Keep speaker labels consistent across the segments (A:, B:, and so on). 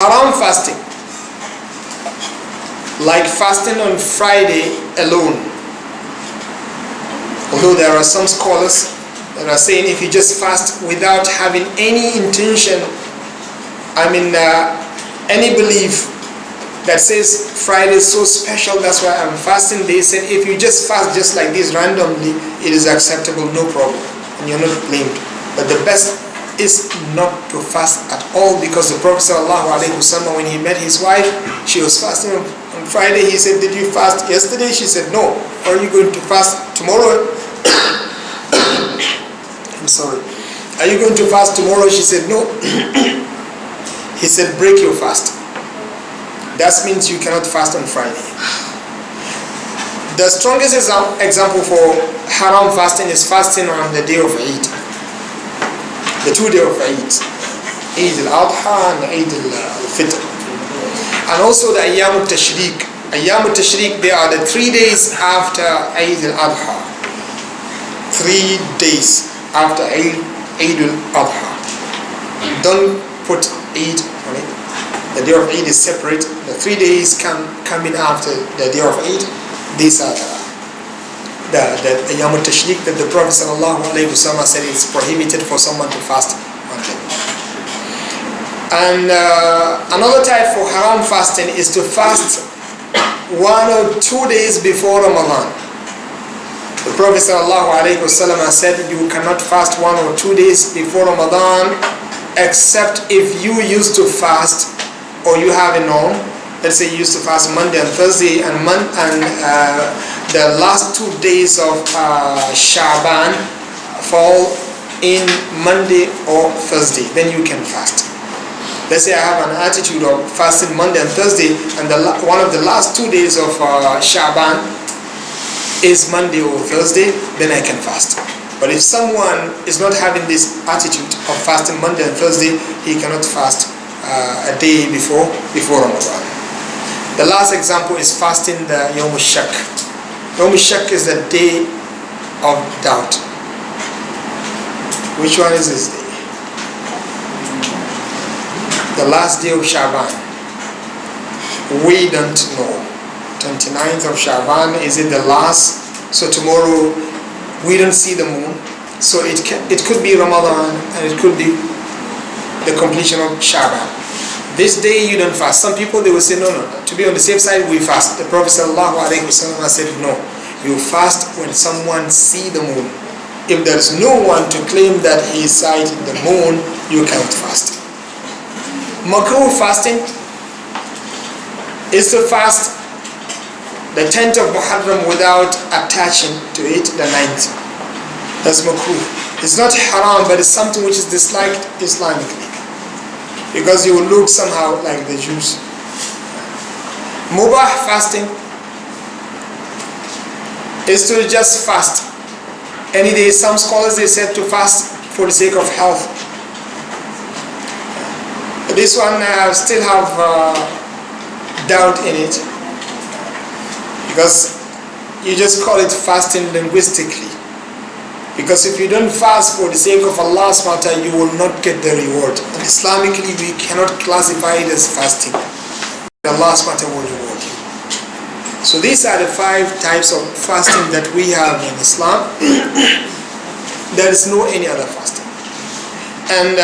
A: Haram fasting, like fasting on Friday alone. Although there are some scholars that are saying if you just fast without having any intention, any belief that says Friday is so special, that's why I'm fasting, they said if you just fast just like this randomly, it is acceptable, no problem, and you're not blamed. But the best is not to fast at all, because the Prophet ﷺ, when he met his wife, she was fasting on Friday. He said, did you fast yesterday? She said, no. Are you going to fast tomorrow? I'm sorry. Are you going to fast tomorrow? She said, no. He said, break your fast. That means you cannot fast on Friday. The strongest example for haram fasting is fasting on the day of Eid. The 2 days of Eid. Eid al-Adha and Eid al-Fitr. And also the Ayyam al-Tashriq. Ayyam al-Tashriq, they are the 3 days after Eid al-Adha. 3 days after Eid al-Adha. Don't put Eid on it. The day of Eid is separate. The 3 days coming after the day of Eid. These are the Ayyam al-Tashriq that the Prophet ﷺ said it's prohibited for someone to fast on them. And another type for haram fasting is to fast 1 or 2 days before Ramadan. The Prophet ﷺ said you cannot fast 1 or 2 days before Ramadan except if you used to fast, or you have a norm. Let's say you used to fast Monday and Thursday, and the last 2 days of Sha'ban fall in Monday or Thursday, then you can fast. Let's say I have an attitude of fasting Monday and Thursday, and one of the last 2 days of Sha'ban is Monday or Thursday, then I can fast. But if someone is not having this attitude of fasting Monday and Thursday, he cannot fast a day before Ramadan. The last example is fasting the Yawm al-Shak. Yawm al-Shak is the day of doubt. Which one is this day? The last day of Sha'ban. We don't know. 29th of Sha'ban, is it the last? So tomorrow we don't see the moon. So it could be Ramadan, and it could be the completion of Sha'ban. This day you don't fast. Some people, they will say, no, to be on the safe side, we fast. The Prophet ﷺ said, no, you fast when someone see the moon. If there is no one to claim that he sighted the moon, you cannot fast. Makruh fasting is to fast the 10th of Muharram without attaching to it the 9th. That's makruh. It's not haram, but it's something which is disliked Islamically, because you will look somehow like the Jews. Mubah fasting is to just fast any day. Some scholars, they said to fast for the sake of health. But this one I still have doubt in it, because you just call it fasting linguistically. Because if you don't fast for the sake of Allah subhanahu wa ta'ala, you will not get the reward. And Islamically, we cannot classify it as fasting. Allah subhanahu wa ta'ala will reward you. So these are the 5 types of fasting that we have in Islam. There is no any other fasting. And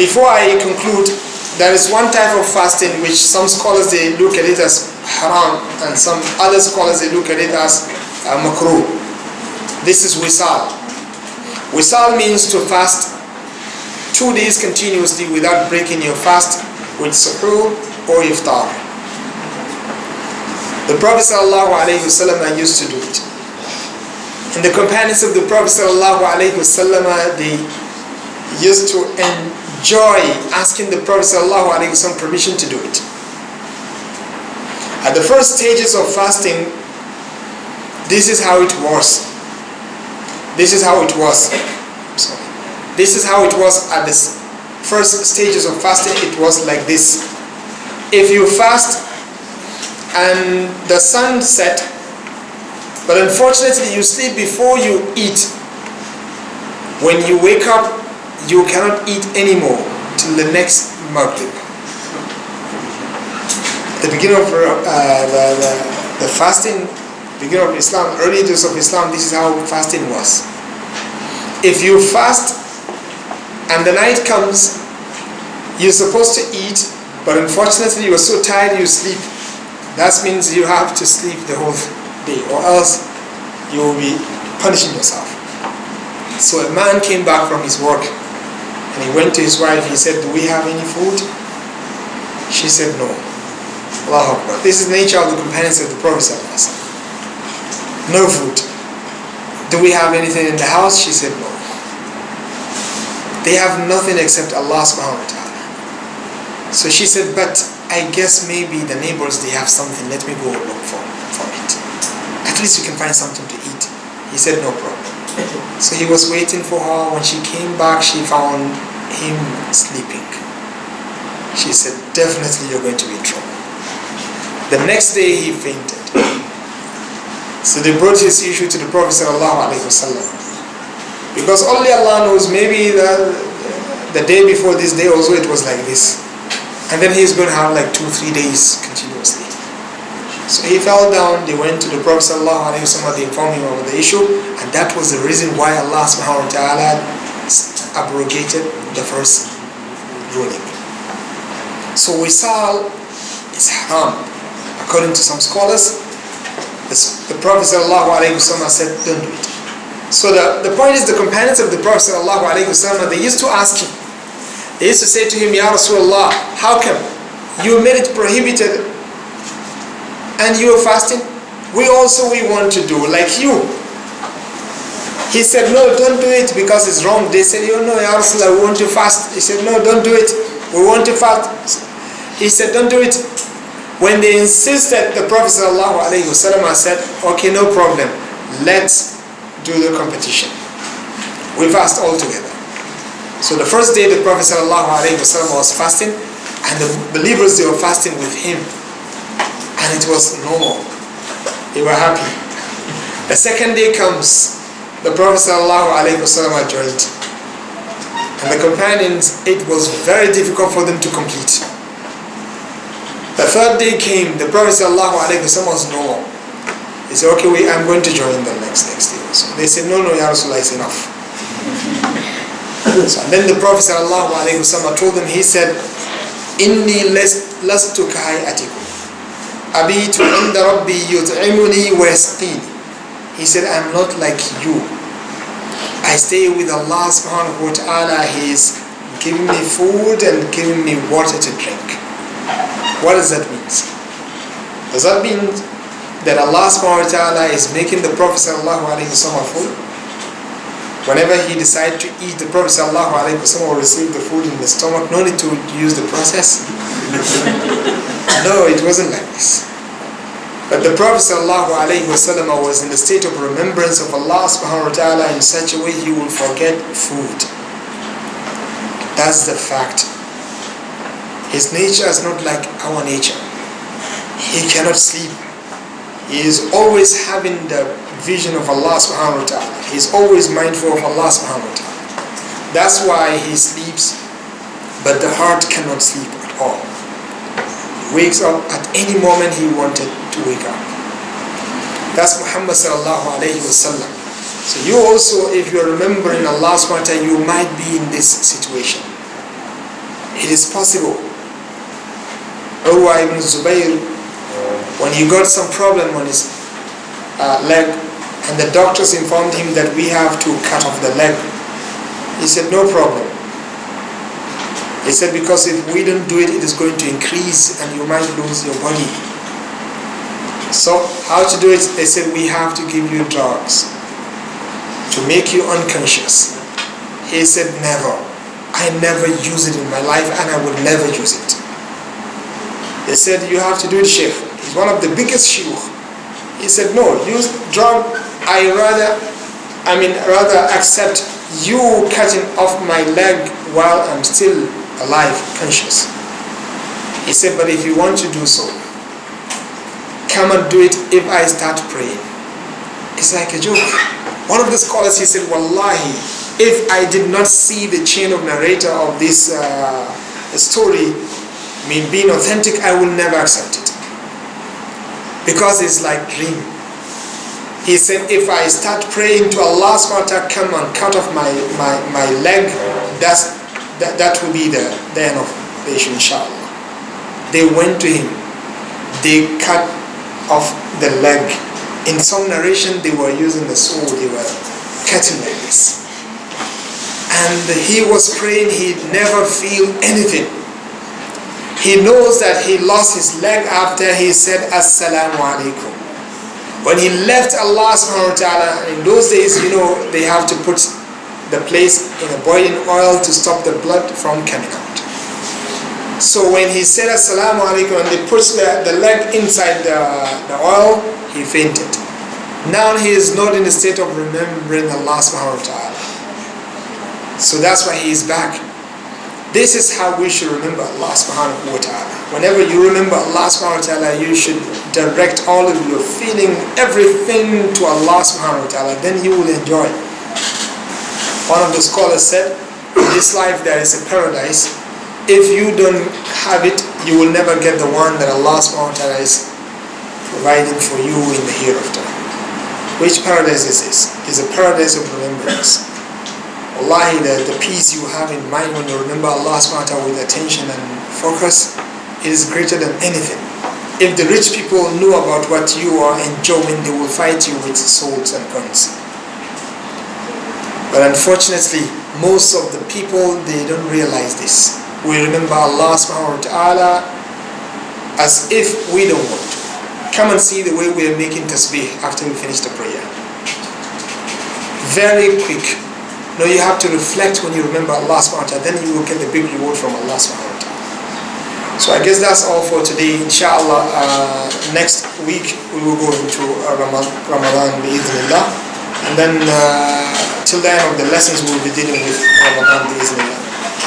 A: before I conclude, there is one type of fasting which some scholars, they look at it as haram, and some other scholars, they look at it as makruh. This is wisal. Wisal means to fast 2 days continuously without breaking your fast with suhoor or iftar. The Prophet ﷺ used to do it. And the companions of the Prophet ﷺ, they used to enjoy asking the Prophet ﷺ permission to do it. At the first stages of fasting, this is how it was. This is how it was. This is how it was at the first stages of fasting. It was like this. If you fast and the sun set, but unfortunately you sleep before you eat, when you wake up, you cannot eat anymore till the next Maghrib. the beginning of the fasting, beginning of Islam, early days of Islam, this is how fasting was. If you fast and the night comes, you're supposed to eat, but unfortunately you are so tired you sleep. That means you have to sleep the whole day, or else you will be punishing yourself. So a man came back from his work and he went to his wife. He said, "Do we have any food?" She said, "No." Allahu Akbar. This is the nature of the companions of the Prophet. No food. "Do we have anything in the house?" She said, "No." They have nothing except Allah subhanahu wa ta'ala. So she said, "But I guess maybe the neighbors, they have something. Let me go look for it. At least you can find something to eat." He said, "No problem." So he was waiting for her. When she came back, she found him sleeping. She said, "Definitely you're going to be in trouble." The next day he fainted. So they brought his issue to the Prophet ﷺ. Because only Allah knows, maybe the day before this day also it was like this. And then he's going to have like 2-3 days continuously. So he fell down. They went to the Prophet ﷺ. They informed him about the issue. And that was the reason why Allah subhanahu wa ta'ala abrogated the first ruling. So wisal is haram. According to some scholars, the Prophet ﷺ said, "Don't do it." So the point is, the companions of the Prophet ﷺ, they used to ask him, they used to say to him, "Ya Rasulullah, how come you made it prohibited and you are fasting? We want to do like you." He said, "No, don't do it because it's wrong." They said, "You know, Ya Rasulullah, we want to fast." He said, "No, don't do it. We want to fast." He said, "Don't do it." When they insisted, the Prophet ﷺ said, "Okay, no problem. Let's do the competition. We fast all together." So the first day the Prophet ﷺ was fasting, and the believers, they were fasting with him. And it was normal. They were happy. The second day comes, the Prophet ﷺ joined. And the companions, it was very difficult for them to complete. The third day came, the Prophet ﷺ was normal. He said, "Okay, I'm going to join them next day also." They said, "No, Ya Rasulullah, it's enough." So, and then the Prophet ﷺ told them, he said, "Inni lastu kahayatikum. Abitu inda rabbi yut'imuni wa yasqini." He said, "I'm not like you. I stay with Allah subhanahu wa ta'ala. He is giving me food and giving me water to drink." What does that mean? Does that mean that Allah subhanahu wa ta'ala is making the Prophet sallallahu alaihi wasallam full? Whenever he decided to eat, the Prophet sallallahu alaihi wasallam will receive the food in the stomach, no need to use the process? No, it wasn't like this. But the Prophet sallallahu alaihi wasallam was in the state of remembrance of Allah subhanahu wa ta'ala in such a way he will forget food. That's the fact. His nature is not like our nature. He cannot sleep. He is always having the vision of Allah subhanahu wa ta'ala. He is always mindful of Allah subhanahu wa ta'ala. That's why he sleeps, but the heart cannot sleep at all. He wakes up at any moment he wanted to wake up. That's Muhammad sallallahu alayhi wa sallam. So you also, if you're remembering Allah subhanahu wa ta'ala, you might be in this situation. It is possible. Urwa ibn Zubayr, when he got some problem on his leg, and the doctors informed him that we have to cut off the leg, he said, "No problem." He said, "Because if we don't do it, it is going to increase and you might lose your body." So how to do it? They said, "We have to give you drugs to make you unconscious." He said, "Never. I never use it in my life and I will never use it." They said, "You have to do it, Sheikh. He's one of the biggest shuyukh." He said, "No, use drug. I rather accept you cutting off my leg while I'm still alive, conscious." He said, "But if you want to do so, come and do it if I start praying." It's like a joke. One of the scholars, he said, "Wallahi, if I did not see the chain of narrator of this story being authentic, I will never accept it." because it's like dream. He said, if I start praying to Allah subhanahu wa ta'ala, come and cut off my leg, that will be the end of the issue, inshallah. They went to him, they cut off the leg. In some narration, they were using the sword, they were cutting like this. And he was praying, he never feel anything. He knows that he lost his leg after he said, Assalamu alaikum. When he left Allah subhanahu wa ta'ala, in those days, they have to put the place in a boiling oil to stop the blood from coming out. So when he said Assalamu alaikum and they put the leg inside the oil, he fainted. Now he is not in the state of remembering Allah subhanahu wa ta'ala. So that's why he is back. This is how we should remember Allah subhanahu wa ta'ala. Whenever you remember Allah subhanahu wa ta'ala, you should direct all of your feeling, everything to Allah subhanahu wa ta'ala. Then you will enjoy. One of the scholars said, in this life there is a paradise. If you don't have it, you will never get the one that Allah subhanahu wa ta'ala is providing for you in the hereafter. Which paradise is this? It's a paradise of remembrance. Wallahi, the peace you have in mind when you remember Allah subhanahu wa ta'ala with attention and focus, it is greater than anything. If the rich people knew about what you are enjoying, they will fight you with swords and guns. But unfortunately, most of the people, they don't realize this. We remember Allah subhanahu wa ta'ala as if we don't want to. Come and see the way we are making tasbih after we finish the prayer. Very quick. No, you have to reflect when you remember Allah subhanahu wa ta'ala, then you will get the big reward from Allah subhanahu wa ta'ala. So I guess that's all for today. Inshallah, next week we will go into Ramadan bi-idhnillah. And then till the end of the lessons we will be dealing with Ramadan bi-idhnillah.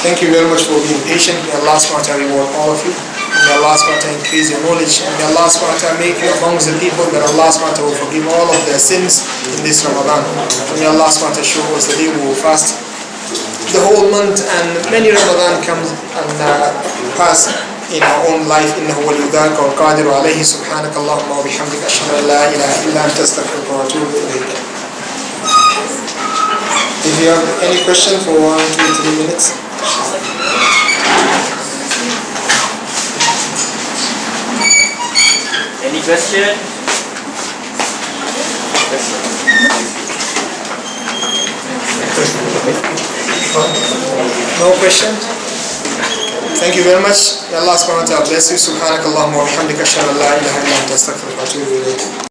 A: Thank you very much for being patient. May Allah subhanahu wa ta'ala reward all of you. May Allah subhanahu wa ta'ala increase your knowledge. And may Allah subhanahu wa ta'ala make you amongst the people that Allah subhanahu wa ta'ala will forgive all of their sins in this Ramadan. And may Allah subhanahu wa ta'ala show us the day we will fast the whole month, and many Ramadan comes and pass in our own life. إنه ولي ذلك والقادر عليه سبحانك اللهم وبحمدك أشهد أن لا إله إلا أنت أستغفرك وأتوب إليك. If you have any question for 1, 2, 3 minutes.
B: Any question?
A: No questions? Thank you very much. May Allah subhanahu wa ta'ala bless you. Subhanakallahumma wa bihamdika ashhadu an la ilaha illa anta astaghfiruka wa atubu ilayk.